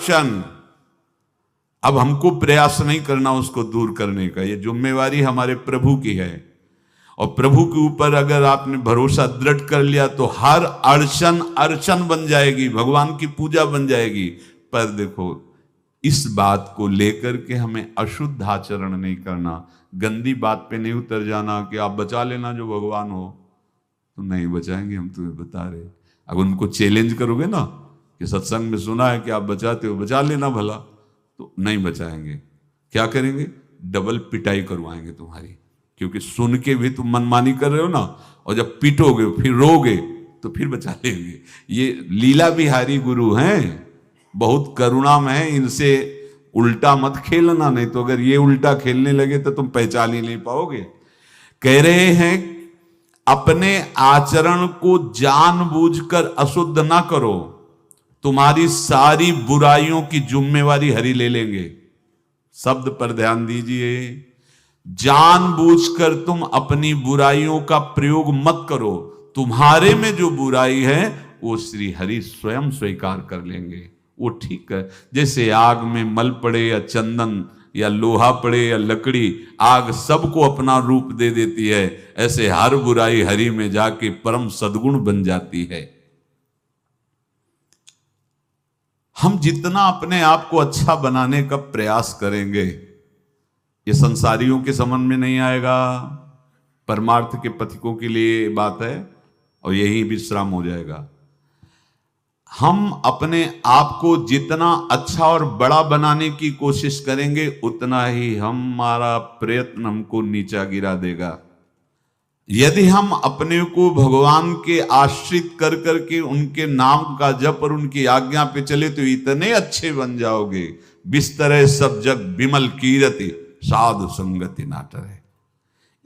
आकर्षण, अब हमको प्रयास नहीं करना उसको दूर करने का, ये जिम्मेवारी हमारे प्रभु की है। और प्रभु के ऊपर अगर आपने भरोसा दृढ़ कर लिया तो हर अड़चन अड़चन बन जाएगी, भगवान की पूजा बन जाएगी। पर देखो, इस बात को लेकर के हमें अशुद्ध आचरण नहीं करना, गंदी बात पे नहीं उतर जाना कि आप बचा लेना जो भगवान हो। तो नहीं बचाएंगे, हम तुम्हें बता रहे। अगर उनको चैलेंज करोगे ना कि सत्संग में सुना है कि आप बचाते हो, बचा लेना भला, तो नहीं बचाएंगे। क्या करेंगे? डबल पिटाई करवाएंगे तुम्हारी, क्योंकि सुन के भी तुम मनमानी कर रहे हो ना, और जब पीटोगे फिर रोगे तो फिर बचा लेंगे। ये लीला बिहारी गुरु हैं, बहुत करुणामय है, इनसे उल्टा मत खेलना, नहीं तो अगर ये उल्टा खेलने लगे तो तुम पहचान ही नहीं पाओगे। कह रहे हैं अपने आचरण को जानबूझकर अशुद्ध ना करो, तुम्हारी सारी बुराइयों की जिम्मेवारी हरि ले लेंगे। शब्द पर ध्यान दीजिए, जानबूझकर तुम अपनी बुराइयों का प्रयोग मत करो, तुम्हारे में जो बुराई है वो श्री हरि स्वयं स्वीकार कर लेंगे। वो ठीक है, जैसे आग में मल पड़े या चंदन या लोहा पड़े या लकड़ी, आग सबको अपना रूप दे देती है, ऐसे हर बुराई हरि में जाके परम सद्गुण बन जाती है। हम जितना अपने आप को अच्छा बनाने का प्रयास करेंगे, ये संसारियों के समझ में नहीं आएगा, परमार्थ के पथिकों के लिए बात है, और यही विश्राम हो जाएगा। हम अपने आप को जितना अच्छा और बड़ा बनाने की कोशिश करेंगे, उतना ही हमारा प्रयत्न हमको नीचा गिरा देगा। यदि हम अपने को भगवान के आश्रित कर करके उनके नाम का जप और उनकी आज्ञा पे चले तो इतने अच्छे बन जाओगे, बिस्तरे सब जग विमल कीरति साधु संगति नाटरे।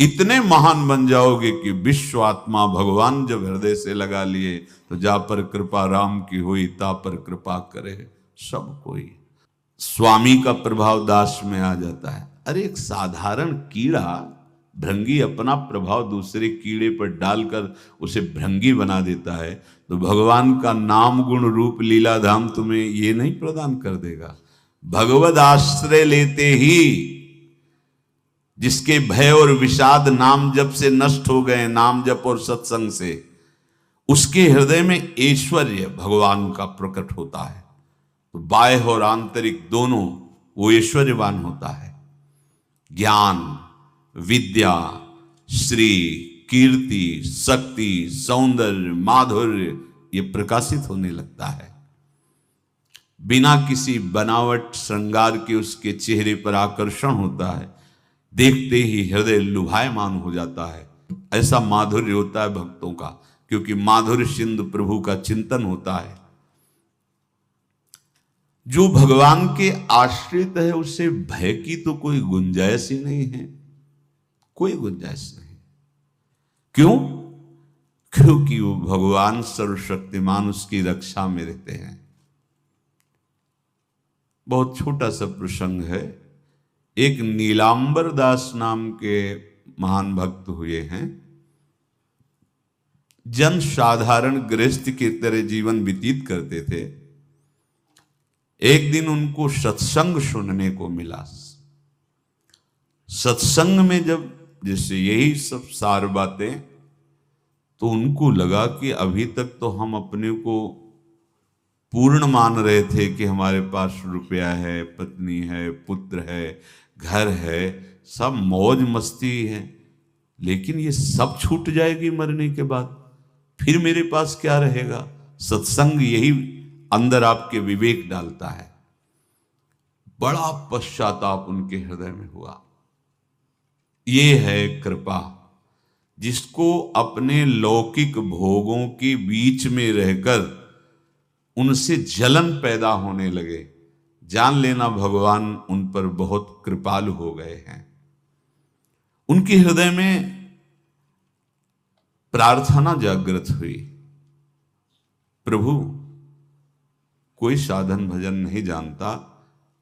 इतने महान बन जाओगे कि विश्व आत्मा भगवान जब हृदय से लगा लिए तो जा पर कृपा राम की हुई, ता पर कृपा करे सब कोई। स्वामी का प्रभाव दास में आ जाता है। अरे एक साधारण कीड़ा भृंगी अपना प्रभाव दूसरे कीड़े पर डालकर उसे भृंगी बना देता है, तो भगवान का नाम गुण रूप लीला धाम तुम्हें ये नहीं प्रदान कर देगा? भगवद आश्रय लेते ही जिसके भय और विषाद नाम जप से नष्ट हो गए, नाम जप और सत्संग से, उसके हृदय में ऐश्वर्य भगवान का प्रकट होता है। तो बाह्य और आंतरिक दोनों वो ऐश्वर्यवान होता है। ज्ञान, विद्या, श्री, कीर्ति, शक्ति, सौंदर्य, माधुर्य ये प्रकाशित होने लगता है। बिना किसी बनावट श्रृंगार के उसके चेहरे पर आकर्षण होता है, देखते ही हृदय लुभायमान हो जाता है। ऐसा माधुर्य होता है भक्तों का, क्योंकि माधुर्य सिंधु प्रभु का चिंतन होता है। जो भगवान के आश्रित है उसे भय की तो कोई गुंजाइश ही नहीं है, कोई गुंजाइश नहीं। क्यों? क्योंकि वो भगवान सर्वशक्तिमान उसकी रक्षा में रहते हैं। बहुत छोटा सा प्रसंग है। एक नीलांबर दास नाम के महान भक्त हुए हैं, जन साधारण गृहस्थ की तरह जीवन व्यतीत करते थे। एक दिन उनको सत्संग सुनने को मिला। सत्संग में जब जैसे यही सब सार बातें, तो उनको लगा कि अभी तक तो हम अपने को पूर्ण मान रहे थे कि हमारे पास रुपया है, पत्नी है, पुत्र है, घर है, सब मौज मस्ती है, लेकिन ये सब छूट जाएगी मरने के बाद, फिर मेरे पास क्या रहेगा? सत्संग यही अंदर आपके विवेक डालता है। बड़ा पश्चाताप उनके हृदय में हुआ। ये है कृपा, जिसको अपने लौकिक भोगों के बीच में रहकर उनसे जलन पैदा होने लगे, जान लेना भगवान उन पर बहुत कृपालु हो गए हैं। उनके हृदय में प्रार्थना जागृत हुई, प्रभु कोई साधन भजन नहीं जानता,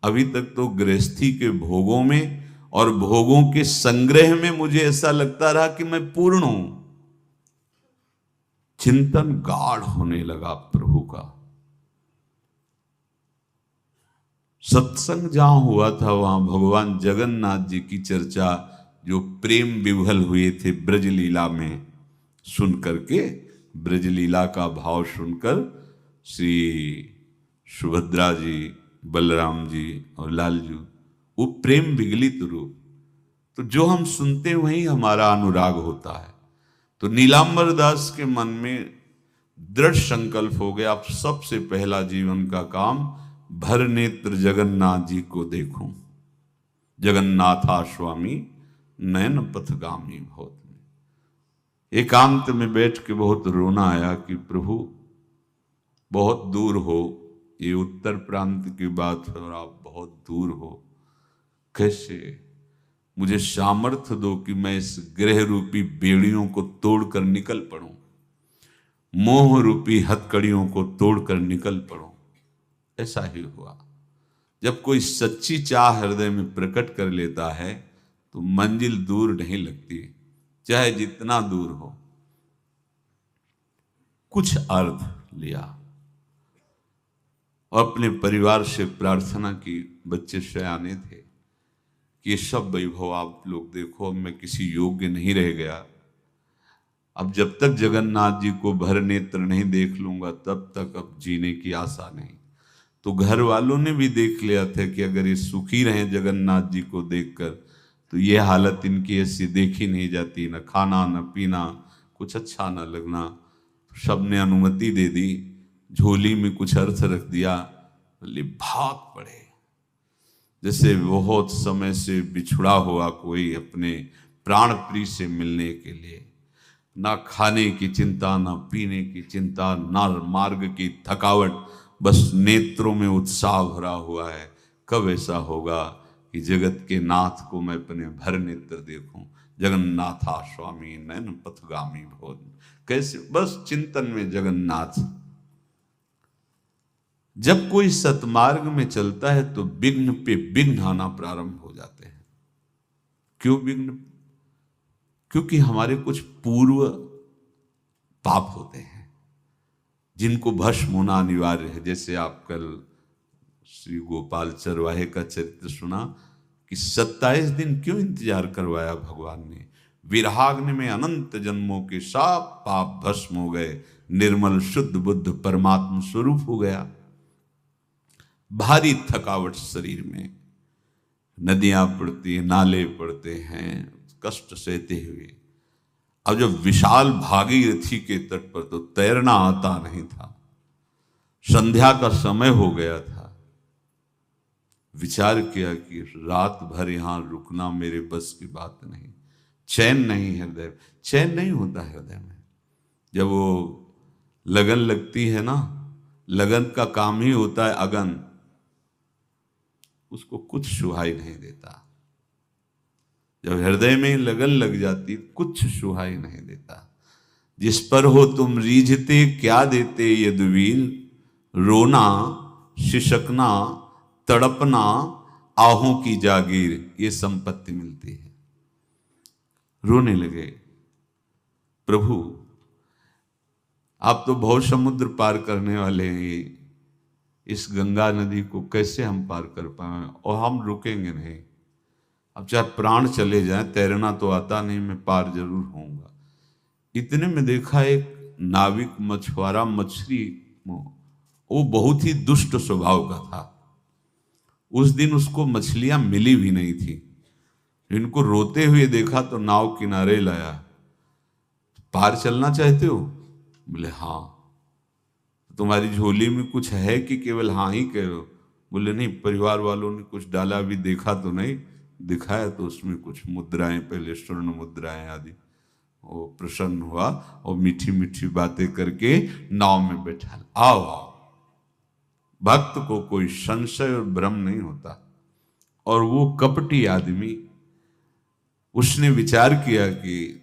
अभी तक तो गृहस्थी के भोगों में और भोगों के संग्रह में मुझे ऐसा लगता रहा कि मैं पूर्ण हूं। चिंतन गाढ़ होने लगा प्रभु का। सत्संग जहां हुआ था वहां भगवान जगन्नाथ जी की चर्चा जो प्रेम विभल हुए थे ब्रज लीला में, सुन करके, ब्रज लीला का भाव सुनकर श्री सुभद्रा जी, बलराम जी और लालजू, वो प्रेम विगलित रूप, तो जो हम सुनते हैं वही हमारा अनुराग होता है। तो नीलांबर दास के मन में दृढ़ संकल्प हो गया, अब सबसे पहला जीवन का काम भर नेत्र जगन्नाथ जी को देखूं। जगन्नाथा स्वामी नयन पथगामी भवत में एकांत में बैठ के बहुत रोना आया कि प्रभु बहुत दूर हो, ये उत्तर प्रांत की बात है और आप बहुत दूर हो, कैसे मुझे सामर्थ्य दो कि मैं इस ग्रह रूपी बेड़ियों को तोड़कर निकल पड़ूं, मोह रूपी हथकड़ियों को तोड़कर निकल पड़ूं। ऐसा ही हुआ। जब कोई सच्ची चाह हृदय में प्रकट कर लेता है तो मंजिल दूर नहीं लगती, चाहे जितना दूर हो। कुछ अर्थ लिया और अपने परिवार से प्रार्थना की, बच्चे सयाने थे, कि ये सब वैभव आप लोग देखो, अब मैं किसी योग्य नहीं रह गया, अब जब तक जगन्नाथ जी को भर नेत्र नहीं देख लूंगा तब तक अब जीने की आशा नहीं। तो घर वालों ने भी देख लिया था कि अगर ये सुखी रहे जगन्नाथ जी को देखकर तो ये हालत इनकी ऐसी देखी नहीं जाती, न खाना न पीना, कुछ अच्छा न लगना। सब ने अनुमति दे दी, झोली में कुछ अर्थ रख दिया, बोले भाग पड़े, जैसे बहुत समय से बिछुड़ा हुआ कोई अपने प्राण प्रिय से मिलने के लिए। ना खाने की चिंता, ना पीने की चिंता, ना मार्ग की थकावट, बस नेत्रों में उत्साह भरा हुआ है। कब ऐसा होगा कि जगत के नाथ को मैं अपने भर नेत्र देखूं। जगन्नाथा स्वामी नयन पथगामी भोज, कैसे बस चिंतन में जगन्नाथ। जब कोई सतमार्ग में चलता है तो विघ्न पे विघ्न आना प्रारंभ हो जाते हैं। क्यों विघ्न? क्योंकि हमारे कुछ पूर्व पाप होते हैं जिनको भस्म होना अनिवार्य है। जैसे आप कल श्री गोपाल चरवाहे का चरित्र सुना कि 27 दिन क्यों इंतजार करवाया भगवान ने। विरहाग्नि में अनंत जन्मों के सब पाप भस्म हो गए, निर्मल शुद्ध बुद्ध परमात्मा स्वरूप हो गया। भारी थकावट शरीर में, नदियां पड़ती हैं, नाले पड़ते हैं, कष्ट सहते हुए। अब जब विशाल भागीरथी के तट पर तो तैरना आता नहीं था, संध्या का समय हो गया था, विचार किया कि रात भर यहां रुकना मेरे बस की बात नहीं। चैन नहीं हृदय, चैन नहीं होता हृदय में। जब वो लगन लगती है ना, लगन का काम ही होता है अगन, उसको कुछ सुहाई नहीं देता। जब हृदय में लगन लग जाती कुछ सुहाई नहीं देता। जिस पर हो तुम रीझते क्या देते यदुवीर, रोना शिशकना तड़पना आहों की जागीर, ये संपत्ति मिलती है। रोने लगे, प्रभु आप तो भव समुद्र पार करने वाले हैं, इस गंगा नदी को कैसे हम पार कर पाए, और हम रुकेंगे नहीं। अब चाहे प्राण चले जाएं, तैरना तो आता नहीं, मैं पार जरूर होऊंगा। इतने में देखा एक नाविक मछुआरा मछली, वो बहुत ही दुष्ट स्वभाव का था। उस दिन उसको मछलियां मिली भी नहीं थी। इनको रोते हुए देखा तो नाव किनारे लाया। पार चलना चाहते हो? बोले हाँ। तुम्हारी झोली में कुछ है कि केवल हाँ ही कह रहे हो? बोले नहीं, परिवार वालों ने कुछ डाला, भी देखा तो नहीं, दिखाया तो उसमें कुछ मुद्राएं, पहले स्वर्ण मुद्राएं आदि। वो प्रसन्न हुआ और मीठी मीठी बातें करके नाव में बैठा। आओ आओ। भक्त को कोई संशय और भ्रम नहीं होता। और वो कपटी आदमी, उसने विचार किया कि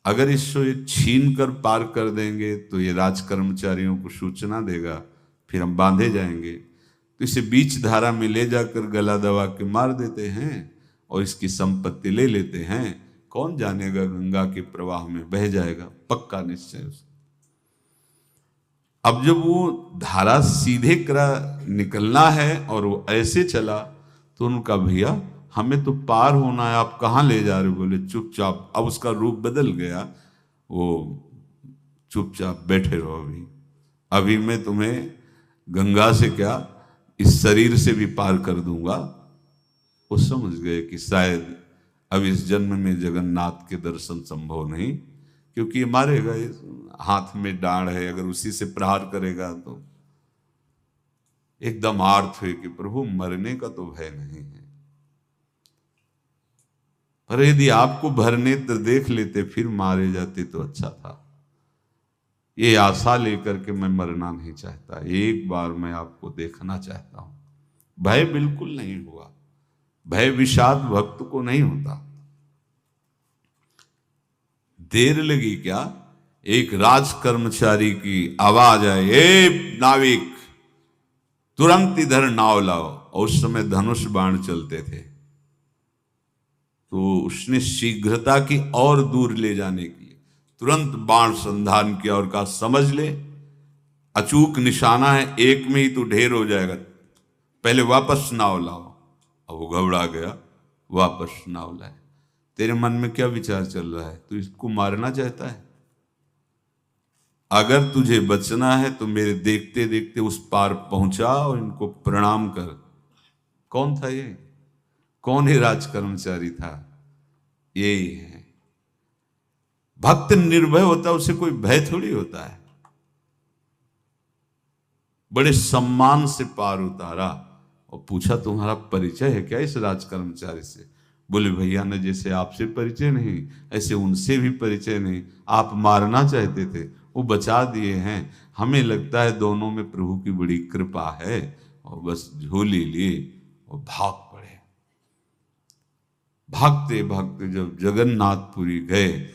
अगर इसको छीन कर पार कर देंगे तो ये राज कर्मचारियों को सूचना देगा, फिर हम बांधे जाएंगे। तो इसे बीच धारा में ले जाकर गला दबा के मार देते हैं और इसकी संपत्ति ले लेते हैं। कौन जानेगा, गंगा के प्रवाह में बह जाएगा, पक्का निश्चय। अब जब वो धारा सीधे निकलना है और वो ऐसे चला, तो उनका भैया हमें तो पार होना है, आप कहाँ ले जा रहे हो? बोले चुपचाप। अब उसका रूप बदल गया, वो चुपचाप बैठे रहो, अभी मैं तुम्हें गंगा से क्या इस शरीर से भी पार कर दूंगा। वो समझ गए कि शायद अब इस जन्म में जगन्नाथ के दर्शन संभव नहीं, क्योंकि ये मारेगा, हाथ में डांड है, अगर उसी से प्रहार करेगा तो। एकदम आर्थ हुए कि प्रभु मरने का तो भय नहीं है, पर यदि आपको भरनेत्र देख लेते फिर मारे जाते तो अच्छा था। ये आशा लेकर के मैं मरना नहीं चाहता, एक बार मैं आपको देखना चाहता हूं। भय बिल्कुल नहीं हुआ, भय विषाद भक्त को नहीं होता। देर लगी क्या, एक राज कर्मचारी की आवाज आई, ए नाविक तुरंत इधर नाव लाओ। और उस समय धनुष बाण चलते थे, तो उसने शीघ्रता की और दूर ले जाने के लिए तुरंत बाण संधान किया और कहा समझ ले अचूक निशाना है, एक में ही तो ढेर हो जाएगा, पहले वापस नाव लाओ। अब वो घबरा गया, वापस नाव लाए। तेरे मन में क्या विचार चल रहा है? तू इसको मारना चाहता है? अगर तुझे बचना है तो मेरे देखते देखते उस पार पहुंचा और इनको प्रणाम कर। कौन था ये? कौन ही राज कर्मचारी था? यही है भक्त। निर्भय होता है, उसे कोई भय थोड़ी होता है। बड़े सम्मान से पार उतारा और पूछा तुम्हारा परिचय है क्या इस राज कर्मचारी से? बोले भैया ने जैसे आपसे परिचय नहीं, ऐसे उनसे भी परिचय नहीं। आप मारना चाहते थे, वो बचा दिए हैं। हमें लगता है दोनों में प्रभु की बड़ी कृपा है, और बस झोली लिए और भाग पड़े। भागते भागते जब जगन्नाथपुरी गए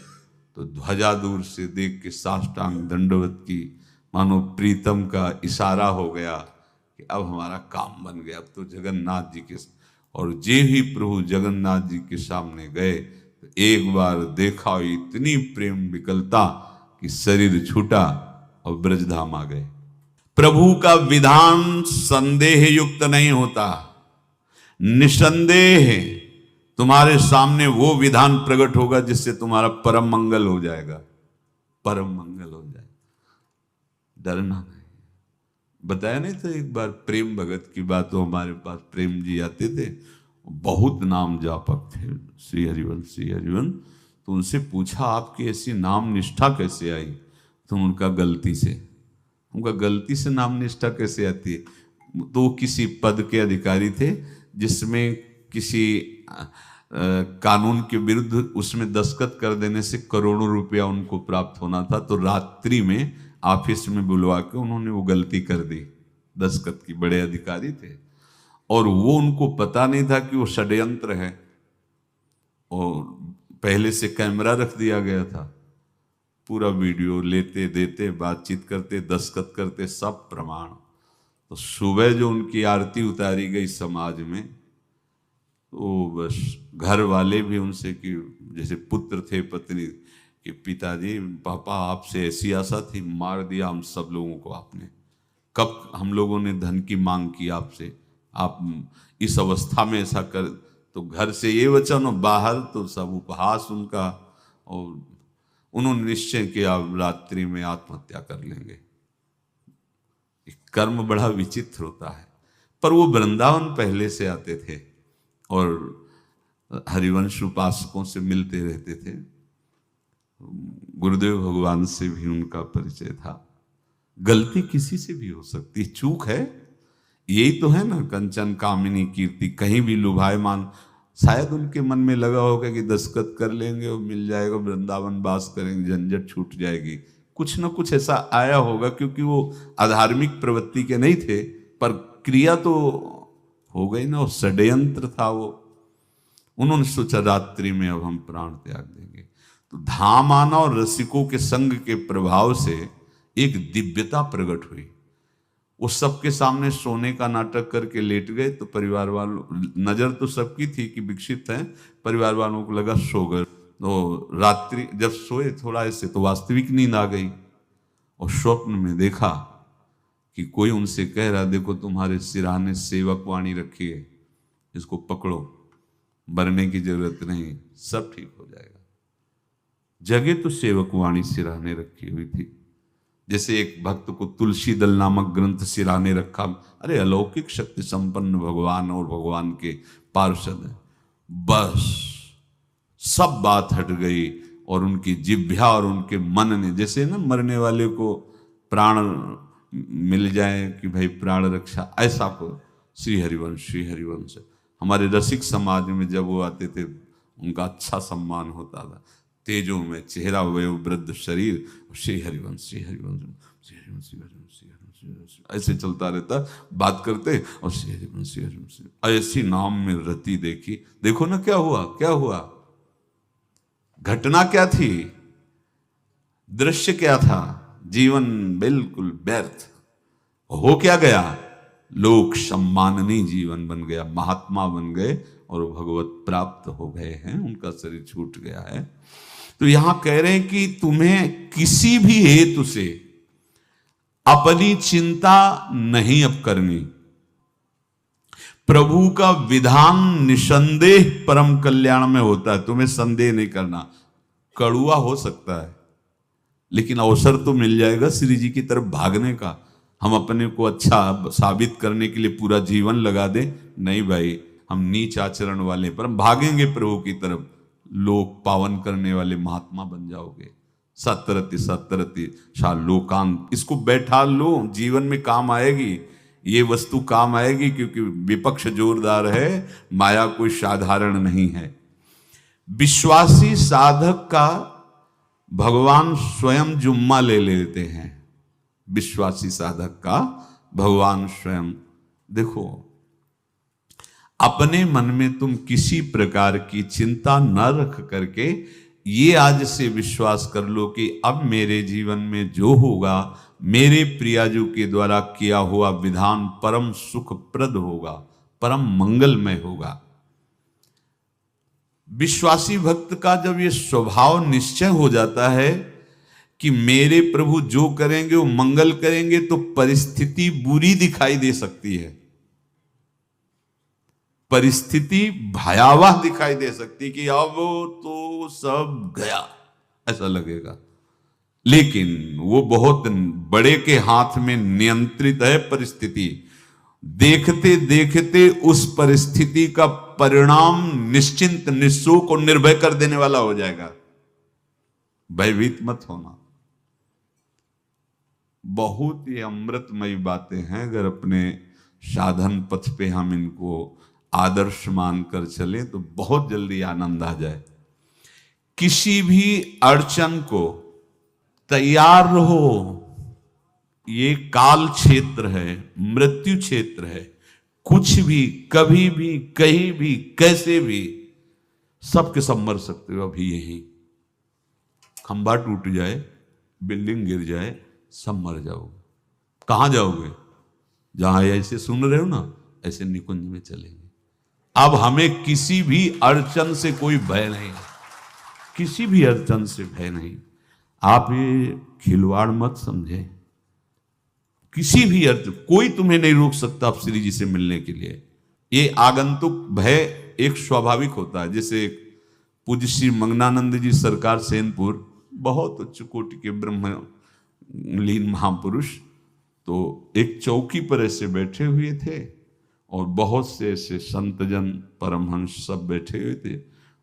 तो ध्वजा दूर से देख के साष्टांग दंडवत की, मानो प्रीतम का इशारा हो गया कि अब हमारा काम बन गया। अब तो जगन्नाथ जी के, और जे ही प्रभु जगन्नाथ जी के सामने गए तो एक बार देखा इतनी प्रेम विकलता कि शरीर छूटा और ब्रजधाम आ गए। प्रभु का विधान संदेह युक्त नहीं होता, निसंदेह तुम्हारे सामने वो विधान प्रकट होगा जिससे तुम्हारा परम मंगल हो जाएगा, परम मंगल हो जाएगा। डरना नहीं। बताया नहीं तो एक बार प्रेम भगत की बात, तो हमारे पास प्रेम जी आते थे, बहुत नाम जापक थे, श्री हरिवंश। तो उनसे पूछा आपकी ऐसी नाम निष्ठा कैसे आई? तो उनका गलती से नाम निष्ठा कैसे आती है? तो किसी पद के अधिकारी थे जिसमें किसी कानून के विरुद्ध उसमें दस्तखत कर देने से करोड़ों रुपया उनको प्राप्त होना था। तो रात्रि में ऑफिस में बुलवा के उन्होंने वो गलती कर दी दस्तखत की। बड़े अधिकारी थे और वो उनको पता नहीं था कि वो षड्यंत्र है, और पहले से कैमरा रख दिया गया था। पूरा वीडियो लेते देते, बातचीत करते, दस्तखत करते, सब प्रमाण। तो सुबह जो उनकी आरती उतारी गई समाज में, तो बस घर वाले भी उनसे कि जैसे पुत्र थे पत्नी कि पिताजी पापा आपसे ऐसी आशा थी, मार दिया हम सब लोगों को आपने। कब हम लोगों ने धन की मांग की आपसे, आप इस अवस्था में ऐसा कर। तो घर से ये वचन और बाहर तो सब उपहास उनका, और उन्होंने निश्चय किया रात्रि में आत्महत्या कर लेंगे। कर्म बड़ा विचित्र होता है। पर वो वृंदावन पहले से आते थे और हरिवंश उपासकों से मिलते रहते थे। गुरुदेव भगवान से भी उनका परिचय था। गलती किसी से भी हो सकती, चूक है, यही तो है ना। कंचन कामिनी कीर्ति, कहीं भी लुभायमान। शायद उनके मन में लगा होगा कि दस्तखत कर लेंगे और मिल जाएगा, वृंदावन वास करेंगे, झंझट छूट जाएगी। कुछ ना कुछ ऐसा आया होगा, क्योंकि वो अधार्मिक प्रवृत्ति के नहीं थे, पर क्रिया तो हो गई ना, वो षड्यंत्र था वो। उन्होंने सोचा रात्रि में अब हम प्राण त्याग देंगे। तो धाम आना और रसिकों के संग के प्रभाव से एक दिव्यता प्रकट हुई। वो सबके सामने सोने का नाटक करके लेट गए, तो परिवार वालों, नजर तो सबकी थी कि विकसित हैं, परिवार वालों को लगा सो गए। तो रात्रि जब सोए थोड़ा ऐसे, तो वास्तविक नींद आ गई और स्वप्न में देखा कि कोई उनसे कह रहा देखो तुम्हारे सिरहाने सेवक वाणी रखी है, इसको पकड़ो, मरने की जरूरत नहीं, सब ठीक हो जाएगा। जगह तो सेवक वाणी सिरहाने रखी हुई थी। जैसे एक भक्त को तुलसी दल नामक ग्रंथ सिरहाने रखा, अरे अलौकिक शक्ति संपन्न भगवान और भगवान के पार्षद है, बस सब बात हट गई और उनकी जिह्वा और उनके मन ने, जैसे ना मरने वाले को प्राण मिल जाए कि भाई प्राण रक्षा, ऐसा को श्री हरिवंश हमारे रसिक समाज में जब वो आते थे उनका अच्छा सम्मान होता था। तेजों में चेहरा वयोवृद्ध शरीर, श्री हरिवंश ऐसे चलता रहता, बात करते और श्री हरिवंश ऐसी नाम में रति देखी। देखो ना क्या हुआ, घटना क्या थी, दृश्य क्या था, जीवन बिल्कुल व्यर्थ हो क्या गया, लोक सम्माननीय जीवन बन गया, महात्मा बन गए और भगवत प्राप्त हो गए हैं, उनका शरीर छूट गया है। तो यहां कह रहे हैं कि तुम्हें किसी भी हेतु से अपनी चिंता नहीं अब करनी। प्रभु का विधान निसंदेह परम कल्याण में होता है, तुम्हें संदेह नहीं करना। कड़ुआ हो सकता है लेकिन अवसर तो मिल जाएगा श्री जी की तरफ भागने का। हम अपने को अच्छा साबित करने के लिए पूरा जीवन लगा दें, नहीं भाई, हम नीच आचरण वाले पर हम भागेंगे प्रभु की तरफ, लोक पावन करने वाले महात्मा बन जाओगे। सतरति शा लोकांत, इसको बैठा लो, जीवन में काम आएगी, ये वस्तु काम आएगी, क्योंकि विपक्ष जोरदार है, माया कोई साधारण नहीं है। विश्वासी साधक का भगवान स्वयं जुम्मा ले लेते हैं, विश्वासी साधक का भगवान स्वयं। देखो, अपने मन में तुम किसी प्रकार की चिंता न रख करके ये आज से विश्वास कर लो कि अब मेरे जीवन में जो होगा, मेरे प्रियाजू के द्वारा किया हुआ विधान परम सुखप्रद होगा, परम मंगलमय होगा। विश्वासी भक्त का जब ये स्वभाव निश्चय हो जाता है कि मेरे प्रभु जो करेंगे वो मंगल करेंगे, तो परिस्थिति बुरी दिखाई दे सकती है, परिस्थिति भयावह दिखाई दे सकती कि अब तो सब गया, ऐसा लगेगा। लेकिन वो बहुत बड़े के हाथ में नियंत्रित है परिस्थिति। देखते देखते उस परिस्थिति का परिणाम निश्चिंत, निःशोक और निर्भय कर देने वाला हो जाएगा। भयभीत मत होना। बहुत ही अमृतमयी बातें हैं, अगर अपने साधन पथ पे हम इनको आदर्श मानकर चले तो बहुत जल्दी आनंद आ जाए। किसी भी अड़चन को तैयार रहो, ये काल क्षेत्र है, मृत्यु क्षेत्र है। कुछ भी, कभी भी, कहीं भी, कैसे भी, सबके सब मर सकते हो। अभी यही खंबा टूट जाए, बिल्डिंग गिर जाए, सब मर जाओगे। कहां जाओगे? जहां ऐसे सुन रहे हो ना, ऐसे निकुंज में चलेंगे। अब हमें किसी भी अड़चन से कोई भय नहीं, किसी भी अड़चन से भय नहीं। आप ये खिलवाड़ मत समझे। किसी भी अर्थ, कोई तुम्हें नहीं रोक सकता आप श्री जी से मिलने के लिए। ये आगंतुक भय एक स्वाभाविक होता है। जैसे पूज्य श्री मंगनानंद जी सरकार सेनपुर, बहुत उच्च कोटि के ब्रह्मलीन महापुरुष, तो एक चौकी पर ऐसे बैठे हुए थे और बहुत से ऐसे संतजन परमहंस सब बैठे हुए थे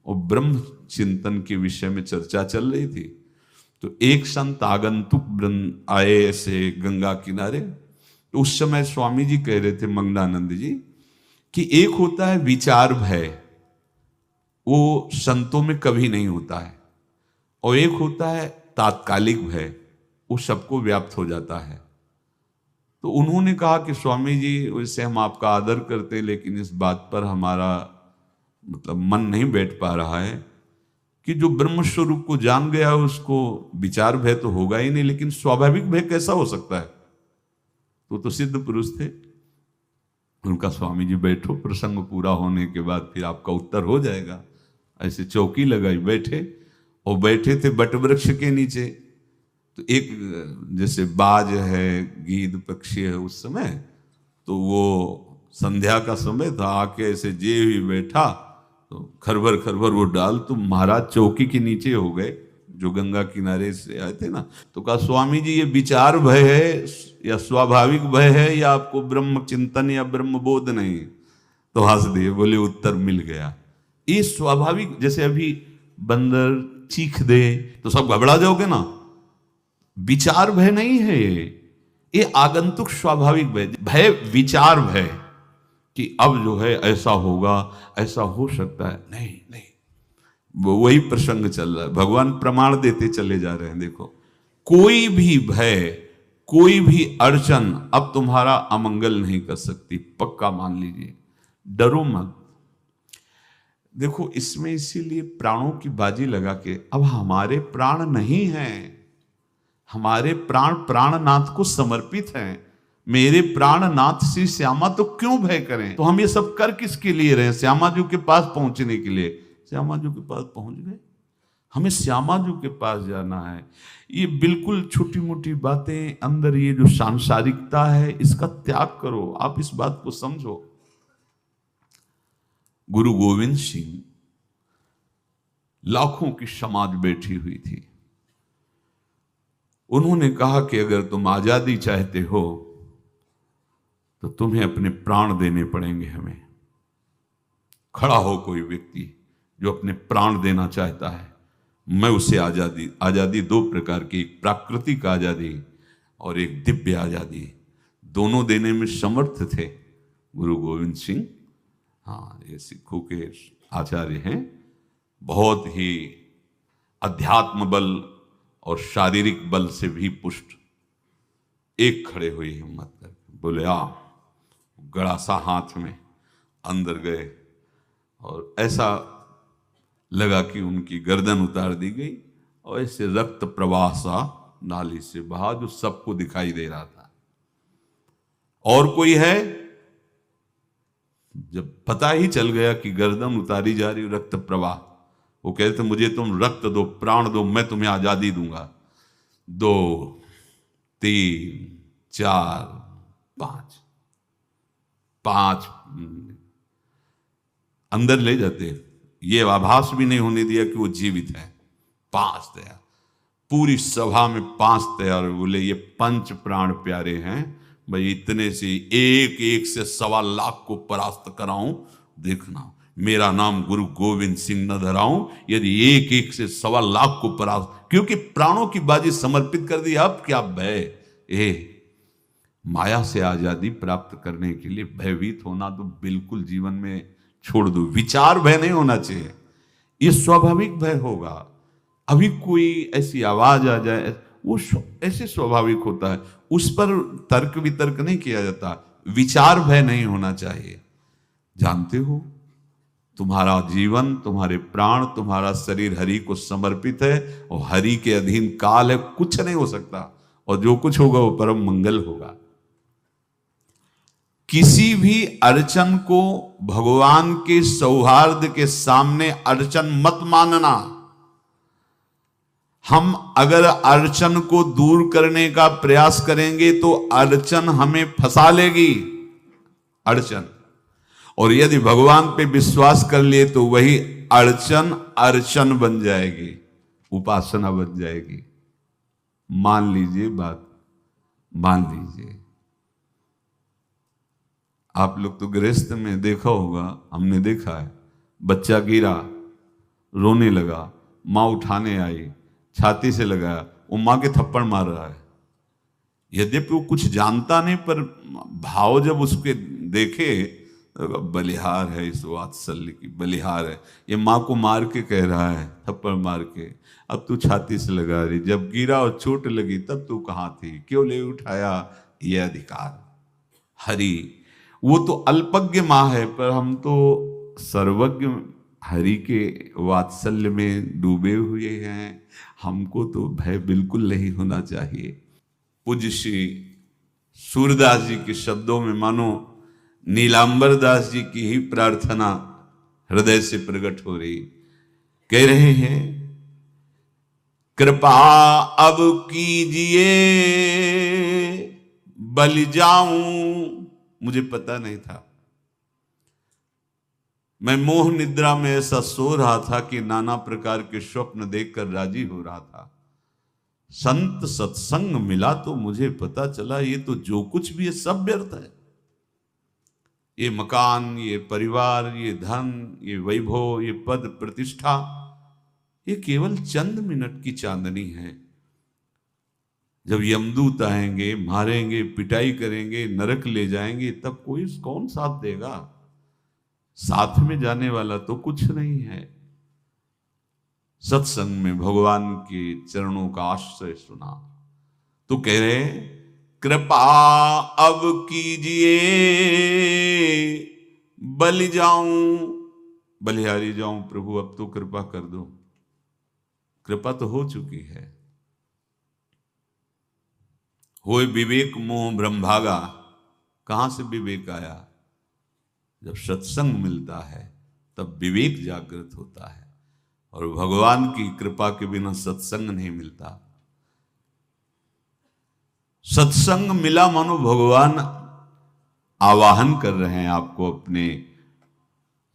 और ब्रह्म चिंतन के विषय में चर्चा चल रही थी। तो एक संत आगंतुक वृंद आए ऐसे गंगा किनारे। तो उस समय स्वामी जी कह रहे थे मंगनानंद जी कि एक होता है विचार भय, वो संतों में कभी नहीं होता है, और एक होता है तात्कालिक भय, वो सबको व्याप्त हो जाता है। तो उन्होंने कहा कि स्वामी जी, वैसे हम आपका आदर करते हैं, लेकिन इस बात पर हमारा मतलब मन नहीं बैठ पा रहा है कि जो ब्रह्म स्वरूप को जान गया है उसको विचार भय तो होगा ही नहीं, लेकिन स्वाभाविक भय कैसा हो सकता है? तो सिद्ध पुरुष थे। उनका स्वामी जी बैठो, प्रसंग पूरा होने के बाद फिर आपका उत्तर हो जाएगा। ऐसे चौकी लगाई, बैठे, और बैठे थे बट वृक्ष के नीचे। तो एक जैसे बाज है, गीद पक्षी है, उस समय तो वो संध्या का समय था, आके ऐसे जे ही बैठा तो खरबर खरबर वो डाल, तो महाराज चौकी के नीचे हो गए, जो गंगा किनारे से आए थे ना। तो कहा स्वामी जी ये विचार भय है या स्वाभाविक भय है या आपको ब्रह्म चिंतन या ब्रह्म बोध नहीं? तो हंस दिए, बोले उत्तर मिल गया। ये स्वाभाविक, जैसे अभी बंदर चीख दे तो सब घबरा जाओगे ना, विचार भय नहीं है ये आगंतुक स्वाभाविक भय। भय विचार भय कि अब जो है ऐसा होगा, ऐसा हो सकता है, नहीं नहीं, वही प्रसंग चल रहा है। भगवान प्रमाण देते चले जा रहे हैं। देखो कोई भी भय, कोई भी अड़चन अब तुम्हारा अमंगल नहीं कर सकती, पक्का मान लीजिए, डरो मत। देखो इसमें इसीलिए प्राणों की बाजी लगा के, अब हमारे प्राण नहीं हैं, हमारे प्राण प्राणनाथ को समर्पित हैं। मेरे प्राणनाथ श्री श्यामा, तो क्यों भय करें? तो हम ये सब कर किसके लिए रहे? श्यामा जी के पास पहुंचने के लिए। श्यामा जी के पास पहुंच गए, हमें श्यामा जी के पास जाना है। ये बिल्कुल छोटी मोटी बातें, अंदर ये जो सांसारिकता है इसका त्याग करो। आप इस बात को समझो। गुरु गोविंद सिंह, लाखों की समाज बैठी हुई थी, उन्होंने कहा कि अगर तुम आजादी चाहते हो तो तुम्हें अपने प्राण देने पड़ेंगे हमें। खड़ा हो कोई व्यक्ति जो अपने प्राण देना चाहता है, मैं उसे आजादी, आजादी दो प्रकार की, एक प्राकृतिक आजादी और एक दिव्य आजादी, दोनों देने में समर्थ थे गुरु गोविंद सिंह। हाँ, ये सिखों के आचार्य हैं, बहुत ही अध्यात्म बल और शारीरिक बल से भी पुष्ट। एक खड़े हुए हिम्मत करके बोले आ, गड़ासा हाथ में अंदर गए और ऐसा लगा कि उनकी गर्दन उतार दी गई और ऐसे रक्त प्रवाह सा नाली से बहा, जो सबको दिखाई दे रहा था। और कोई है? जब पता ही चल गया कि गर्दन उतारी जा रही, रक्त प्रवाह, वो कहते मुझे तुम रक्त दो, प्राण दो, मैं तुम्हें आजादी दूंगा। 2 3 4 5 अंदर ले जाते, ये आभास भी नहीं होने दिया कि वो जीवित है। 5 तैयार, पूरी सभा में 5 तैयार। बोले ये पंच प्राण प्यारे हैं भाई, इतने से एक एक से 1.25 लाख को परास्त कराऊं, देखना मेरा नाम गुरु गोविंद सिंह न धराऊं, यदि एक एक से 1.25 लाख को परास्त, क्योंकि प्राणों की बाजी समर्पित कर दी। अब क्या भय? माया से आजादी प्राप्त करने के लिए भयभीत होना तो बिल्कुल जीवन में छोड़ दो। विचार भय नहीं होना चाहिए, ये स्वाभाविक भय होगा। अभी कोई ऐसी आवाज आ जाए, वो ऐसे स्वाभाविक होता है, उस पर तर्क वितर्क नहीं किया जाता। विचार भय नहीं होना चाहिए। जानते हो तुम्हारा जीवन, तुम्हारे प्राण, तुम्हारा शरीर हरि को समर्पित है और हरि के अधीन काल है, कुछ नहीं हो सकता, और जो कुछ होगा वो परम मंगल होगा। किसी भी अड़चन को भगवान के सौहार्द के सामने अड़चन मत मानना। हम अगर अड़चन को दूर करने का प्रयास करेंगे तो अड़चन हमें फंसा लेगी, अड़चन। और यदि भगवान पे विश्वास कर लिए तो वही अड़चन अर्चन बन जाएगी, उपासना बन जाएगी। मान लीजिए बात, मान लीजिए आप लोग तो गृहस्थ में देखा होगा, हमने देखा है, बच्चा गिरा, रोने लगा, माँ उठाने आई, छाती से लगाया, वो माँ के थप्पड़ मार रहा है। यद्यपि वो कुछ जानता नहीं, पर भाव जब उसके देखे, बलिहार है, इस वात्सल्य की बलिहार है, ये माँ को मार के कह रहा है, थप्पड़ मार के, अब तू छाती से लगा रही, जब गिरा और चोट लगी तब तू कहाँ थी, क्यों ले उठाया? ये अधिकार हरि, वो तो अल्पज्ञ माँ है, पर हम तो सर्वज्ञ हरि के वात्सल्य में डूबे हुए हैं। हमको तो भय बिल्कुल नहीं होना चाहिए। पूज्य श्री सूरदास जी के शब्दों में मानो नीलांबर दास जी की ही प्रार्थना हृदय से प्रकट हो रही। कह रहे हैं कृपा अब कीजिए बलि जाऊं। मुझे पता नहीं था, मैं मोह निद्रा में ऐसा सो रहा था कि नाना प्रकार के स्वप्न देखकर राजी हो रहा था। संत सत्संग मिला तो मुझे पता चला ये तो जो कुछ भी है सब व्यर्थ है। ये मकान, ये परिवार, ये धन, ये वैभव, ये पद प्रतिष्ठा, ये केवल चंद मिनट की चांदनी है। जब यमदूत आएंगे, मारेंगे, पिटाई करेंगे, नरक ले जाएंगे, तब कौन साथ देगा? साथ में जाने वाला तो कुछ नहीं है। सत्संग में भगवान के चरणों का आश्रय सुना तो कह रहे, कृपा अब कीजिए बलि जाऊं, बलिहारी जाऊं प्रभु, अब तो कृपा कर दो। कृपा तो हो चुकी है। होए विवेक मोह ब्रह्मभागा। कहां से विवेक आया? जब सत्संग मिलता है तब विवेक जागृत होता है, और भगवान की कृपा के बिना सत्संग नहीं मिलता। सत्संग मिला मानो भगवान आवाहन कर रहे हैं आपको अपने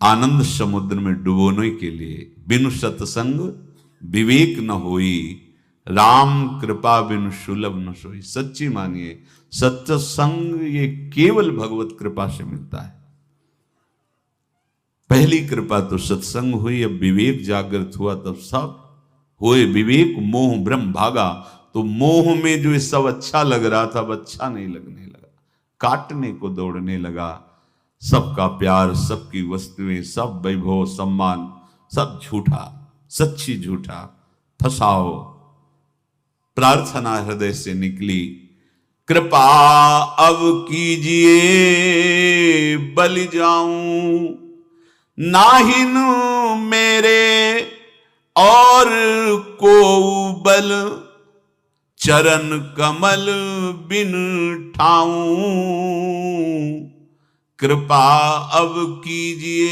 आनंद समुद्र में डुबोने के लिए। बिनु सत्संग विवेक न होई, राम कृपा बिनु सुलभ न सोई। सच्ची मानिए, सत्संग ये केवल भगवत कृपा से मिलता है। पहली कृपा तो सत्संग हुई, अब विवेक जागृत हुआ, तब सब होए विवेक मोह ब्रह्म भागा। तो मोह में जो ये सब अच्छा लग रहा था अब अच्छा नहीं लगने लगा, काटने को दौड़ने लगा। सबका प्यार, सबकी वस्तुएं, सब वैभव सम्मान, सब झूठा, सच्ची झूठा। फसाओ। प्रार्थना हृदय से निकली, कृपा अब कीजिए बलि जाऊं, नाहिन मेरे और को बल, चरण कमल बिन ठाऊं, कृपा अब कीजिए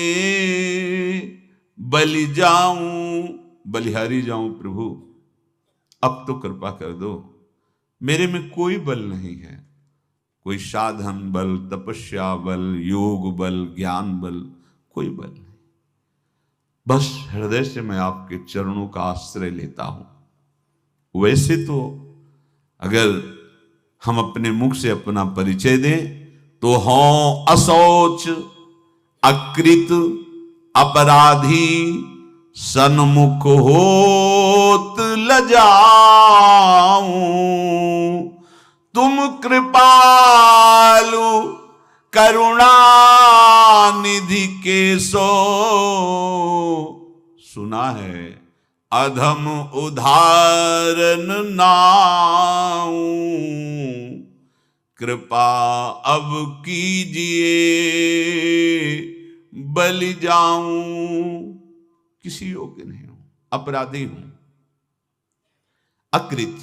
बलि जाऊं, बलिहारी जाऊं प्रभु, अब तो कृपा कर दो। मेरे में कोई बल नहीं है, कोई साधन बल, तपस्या बल, योग बल, ज्ञान बल, कोई बल नहीं। बस हृदय से मैं आपके चरणों का आश्रय लेता हूं। वैसे तो अगर हम अपने मुख से अपना परिचय दें तो हों असौच, अकृत, अपराधी, सन्मुख होत लजाऊं, तुम कृपालु करुणा निधि के सो, सुना है अधम उदाहरण नाऊं, कृपा अब कीजिए बलि जाऊं। किसी योग्य नहीं हूं, अपराधी हूं, अकृत,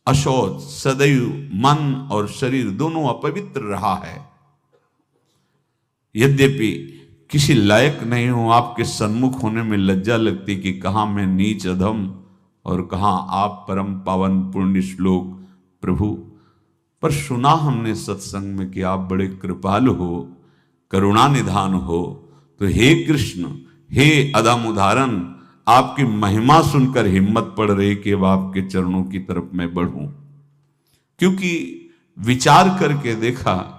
अशौच, सदैव मन और शरीर दोनों अपवित्र रहा है। यद्यपि किसी लायक नहीं हूं, आपके सन्मुख होने में लज्जा लगती कि कहां मैं नीच अधम और कहां आप परम पावन पुण्य श्लोक प्रभु। पर सुना हमने सत्संग में कि आप बड़े कृपालु हो, करुणा निधान हो, तो हे कृष्ण, हे अधम उदाहरण, आपकी महिमा सुनकर हिम्मत पड़ रही कि अब आपके चरणों की तरफ मैं बढ़ूं। क्योंकि विचार करके देखा,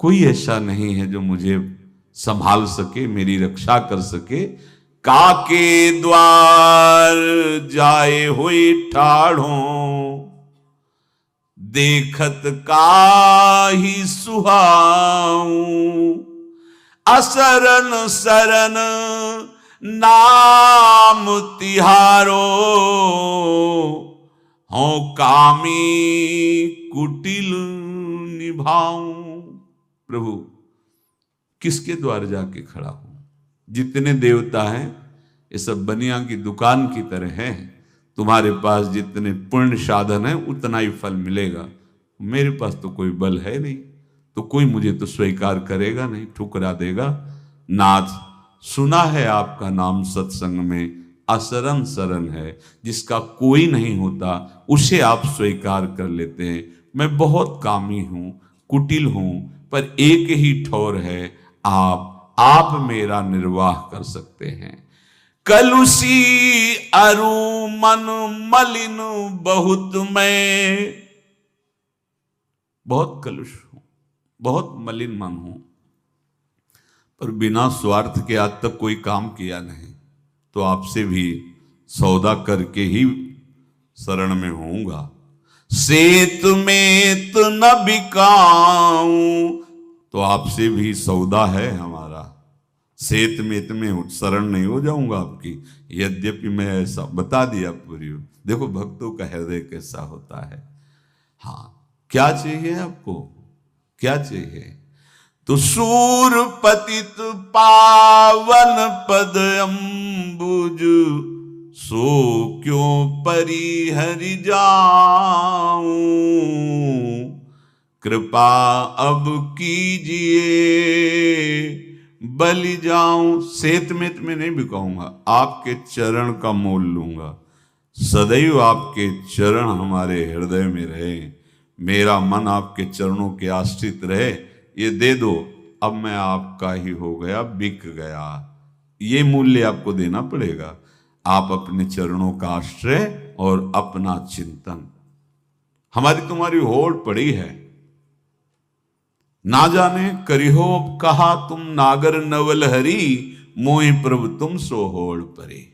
कोई ऐसा नहीं है जो मुझे संभाल सके, मेरी रक्षा कर सके। काके द्वार जाए हुई ठाढ़ों, देखत काहि सुहाऊं, असरन सरन नाम तिहारो, हों कामी कुटिल निभाऊं। प्रभु, किसके द्वार जाके खड़ा हूं? जितने देवता हैं ये सब बनिया की दुकान की तरह हैं। तुम्हारे पास जितने पुण्य साधन है उतना ही फल मिलेगा। मेरे पास तो कोई बल है नहीं, तो कोई मुझे तो स्वीकार करेगा नहीं, ठुकरा देगा। नाथ, सुना है आपका नाम सत्संग में, असरन सरन है, जिसका कोई नहीं होता उसे आप स्वीकार कर लेते हैं। मैं बहुत कामी हूं, कुटिल हूं, पर एक ही ठौर है, आप मेरा निर्वाह कर सकते हैं। कलुषी अरु मन मलिन बहुत, मैं बहुत कलुष हूं, बहुत मलिन मन हूं, पर बिना स्वार्थ के आज तक कोई काम किया नहीं, तो आपसे भी सौदा करके ही शरण में होऊंगा। सेत में तो न बिकाऊं, तो आपसे भी सौदा है हमारा। सेत में शरण नहीं हो जाऊंगा आपकी, यद्यपि मैं ऐसा बता दिया पूरी। देखो भक्तों का हृदय कैसा होता है। हाँ, क्या चाहिए आपको, क्या चाहिए? तो सूर पतित पावन पद अम्बुज, सो क्यों परिहरि जाऊं, कृपा अब कीजिए बलि जाऊं। सेत में नहीं बिकाऊंगा, आपके चरण का मोल लूंगा। सदैव आपके चरण हमारे हृदय में रहे, मेरा मन आपके चरणों के आश्रित रहे। ये दे दो, अब मैं आपका ही हो गया, बिक गया। ये मूल्य आपको देना पड़ेगा। आप अपने चरणों का आश्रय और अपना चिंतन। हमारी तुम्हारी होड़ पड़ी है, ना जाने करिहो कहा तुम नागर नवल हरी, मोहि प्रभु तुम सो होड़ परे।